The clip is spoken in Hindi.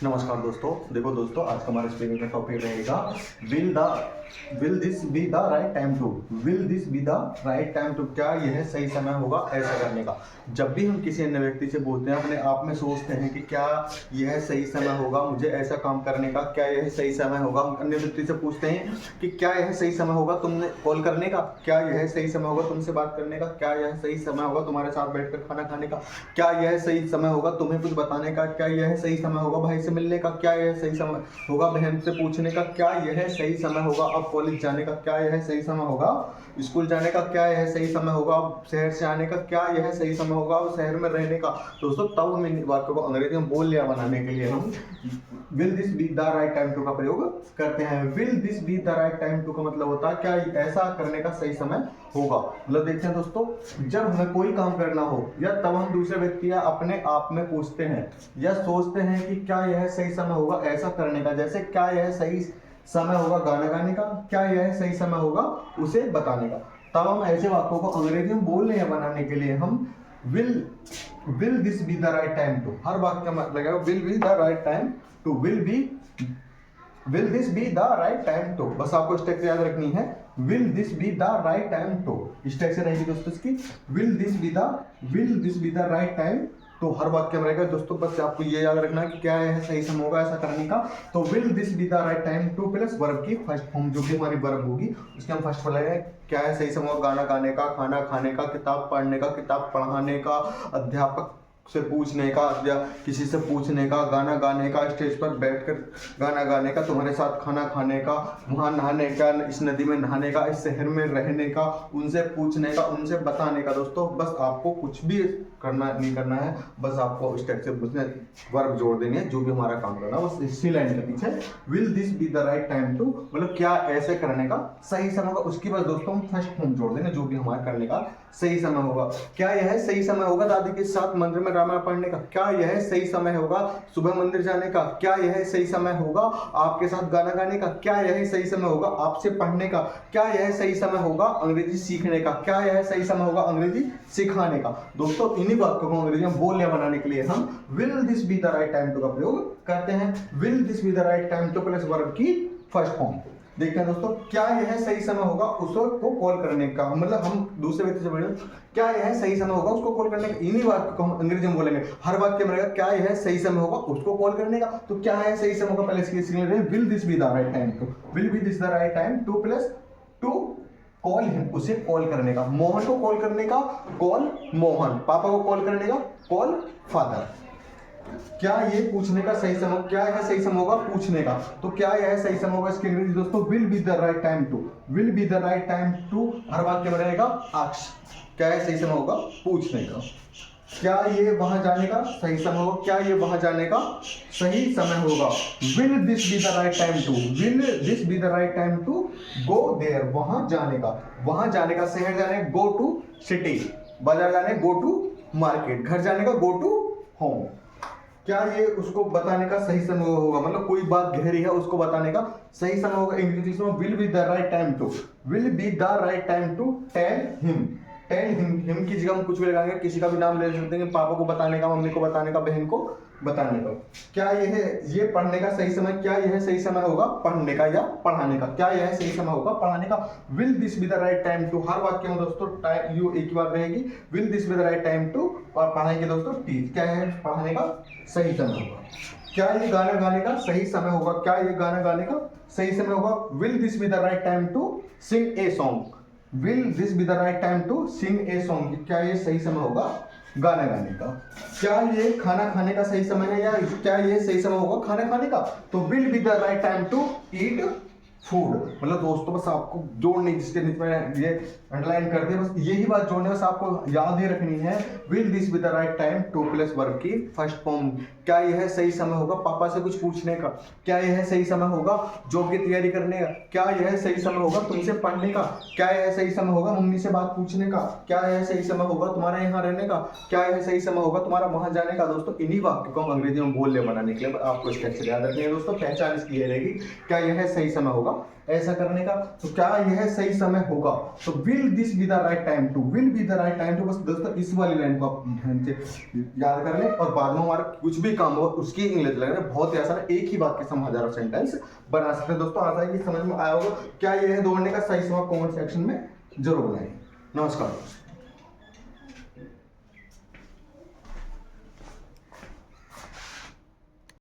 नमस्कार दोस्तों। देखो दोस्तों, आज का हमारा स्पीकिंग का टॉपिक रहेगा will this be the right time to. Will this be the right time to, क्या यह सही समय होगा ऐसा करने का। जब भी हम किसी अन्य व्यक्ति से बोलते हैं, अपने आप में सोचते हैं कि क्या यह सही समय होगा मुझे ऐसा काम करने का, क्या यह सही समय होगा। हम अन्य व्यक्ति से पूछते हैं कि क्या यह सही समय होगा तुमने कॉल करने का, क्या यह सही समय होगा तुमसे बात करने का, क्या यह सही समय होगा तुम्हारे साथ बैठकर खाना खाने का, क्या यह सही समय होगा तुम्हें कुछ बताने का, क्या यह सही समय होगा भाई से मिलने का, क्या यह सही समय होगा बहन से पूछने का, क्या यह सही समय होगा अब कॉलेज जाने का, क्या यह सही समय होगा स्कूल जाने का, क्या यह सही समय होगा अब शहर से आने का, क्या यह सही समय होगा अब शहर में रहने का। दोस्तों, तब हम इन वाक्यों को अंग्रेजी में बोल लिया बनाने के लिए हम will this be the right time to का प्रयोग करते हैं। Will this be the right time to का मतलब होता है क्या ऐसा करने का सही समय होगा। मतलब देखते हैं दोस्तों, जब हमें कोई काम करना हो या तब हम दूसरे व्यक्ति या अपने आप में पूछते हैं या सोचते हैं कि क्या यह सही समय होगा ऐसा करने का। जैसे क्या यह सही समय होगा गाना गाने का, क्या यह सही समय होगा उसे बताने का। तब हम ऐसे वाक्यों को अंग्रेजी में बोलने या बनाने के लिए हम will this be the right time to, हर वाक्य में लगेगा will be the right time to, will this be the right time to. बस आपको स्टेप याद रखनी है, will this be the right time to. Step से रहेगी दोस्तों इसकी, will this be the right time तो हर वाक्य में रहेगा दोस्तों। बस आपको ये याद रखना है कि क्या है सही समय होगा ऐसा करने का। तो will this be the right time to plus verb की फर्स्ट फॉर्म जो कि हमारी वर्ब होगी उसके हम फर्स्ट फॉर्म लगाएंगे। क्या है सही समय होगा, गाना गाने का, खाना खाने का, किताब पढ़ने का, किताब पढ़ाने का, अध्यापक से पूछने का या किसी से पूछने का, गाना गाने का, स्टेज पर बैठकर गाना गाने का, तुम्हारे साथ खाना खाने का, वहाँ नहाने का, इस नदी में नहाने का, इस शहर में रहने का, उनसे पूछने का, उनसे बताने का। दोस्तों, बस आपको कुछ भी करना नहीं करना है, बस आपको स्टेप से वर्ब जोड़ देनी है जो भी हमारा काम करना है। बस इसी लाइन के पीछे will this be the right time to मतलब क्या ऐसे करने का सही समय होगा, उसके बाद दोस्तों हम फर्स्ट फॉर्म जोड़ देंगे जो भी हमारा करने का सही समय होगा। क्या यह सही समय होगा दादी के साथ मंदिर में रामायण पढ़ने का, क्या यह सही समय होगा सुबह मंदिर जाने का, क्या यह सही समय होगा आपके साथ गाना गाने का, क्या यह सही समय होगा आपसे पढ़ने का, क्या यह सही समय होगा अंग्रेजी सीखने का, क्या यह सही समय होगा अंग्रेजी सिखाने का। दोस्तों, इन्हीं वाक्यों को अंग्रेजी में बोलने बनाने के लिए हम will this be the right time to का प्रयोग करते हैं। Will this be the right time to plus verb की फर्स्ट फॉर्म। देखते हैं दोस्तों, क्या यह सही समय होगा उसको कॉल करने का। मतलब हम दूसरे व्यक्ति से बोलेंगे क्या यह सही समय होगा उसको कॉल करने का, इन्हीं वाक्य को हम अंग्रेजी में बोलेंगे। हर वाक्य में रहेगा क्या यह सही समय होगा उसको कॉल करने का। तो क्या है सही समय होगा, पहले इसके लिए will this be the right time to, will be this the right time to plus to call him, उसे कॉल करने का। मोहन को कॉल करने का कॉल मोहन, पापा को कॉल करने का कॉल फादर। क्या ये पूछने का सही समय, क्या यह सही समय होगा पूछने का। तो क्या यह सही समय होगा इसकी अंग्रेजी दोस्तों will be the right time to, will be the right time to हर वाक्य में रहेगा आस्क, क्या यह सही समय होगा पूछने का। क्या ये वहां जाने का सही समय होगा, क्या ये वहां जाने का सही समय होगा। Will this be the right time to, will this be the right time to go there, वहां जाने का, वहां जाने का, शहर जाने गो टू सिटी, बाजार जाने गो टू मार्केट, घर जाने का गो टू होम। क्या ये उसको बताने का सही समय होगा, मतलब कोई बात गहरी है उसको बताने का सही समय होगा। इंग्लिश में will be the right time to, will be the right time to tell him, tell him की जगह हम कुछ भी लगाएंगे, किसी का भी नाम ले सकते हैं, पापा को बताने का, मम्मी को बताने का, बहन को बताने का। क्या ये पढ़ने का सही समय, क्या यह सही समय होगा पढ़ने का या पढ़ाने का, क्या यह सही समय होगा पढ़ाने का। Will this be the right time to हर वाक्य में दोस्तों टाइम यू एक ही बात रहेगी, will this be the right time to और पढ़ाएंगे दोस्तों टीच, क्या है पढ़ाने का सही समय होगा। क्या ये गाना गाने का सही समय होगा, क्या ये गाना गाने का सही समय होगा। Will this be the right time to sing a song, will this be the right time to sing a song, क्या ये सही समय होगा गाना गाने का। क्या ये खाना खाने का सही समय है या क्या ये सही समय होगा खाना खाने का। तो will be the right time to eat food. मतलब दोस्तों, बस आपको जोड़ने जिसके नीचे में ये अंडरलाइन कर दिया, बस यही बात जोड़ने, बस आपको याद ही रखनी है। Will this be the right time to plus verb की फर्स्ट फॉर्म। क्या यह सही समय होगा पापा से कुछ पूछने का, क्या यह सही समय होगा जॉब की तैयारी करने का, क्या यह सही समय होगा तुमसे पढ़ने का, क्या यह सही समय होगा मम्मी से बात पूछने का, क्या यह सही समय होगा तुम्हारे यहाँ रहने का, क्या यह सही समय होगा तुम्हारा वहां जाने का। दोस्तों, इन्हीं वाक्य को हम अंग्रेजी में बोलने बनाने के लिए आपको स्ट्रक्चर याद रखनी है। दोस्तों, पहचान इसकी रहेगी क्या यह सही समय होगा होगा ऐसा करने का, तो क्या यह सही समय होगा, तो will this be the right time to, will be the right time to. बस दोस्तों इस वाली लाइन को आप याद कर लें और बाद में हमारा कुछ भी काम हो उसकी इंग्लिश लगना बहुत ही आसान है, एक ही वाक्य से हम हजारों सेंटेंस बना सकते हैं। दोस्तों आशा है कि समझ में आया होगा। क्या यह दौड़ने का सही समय कमेंट सेक्शन में जरूर बताएं। नमस्कार।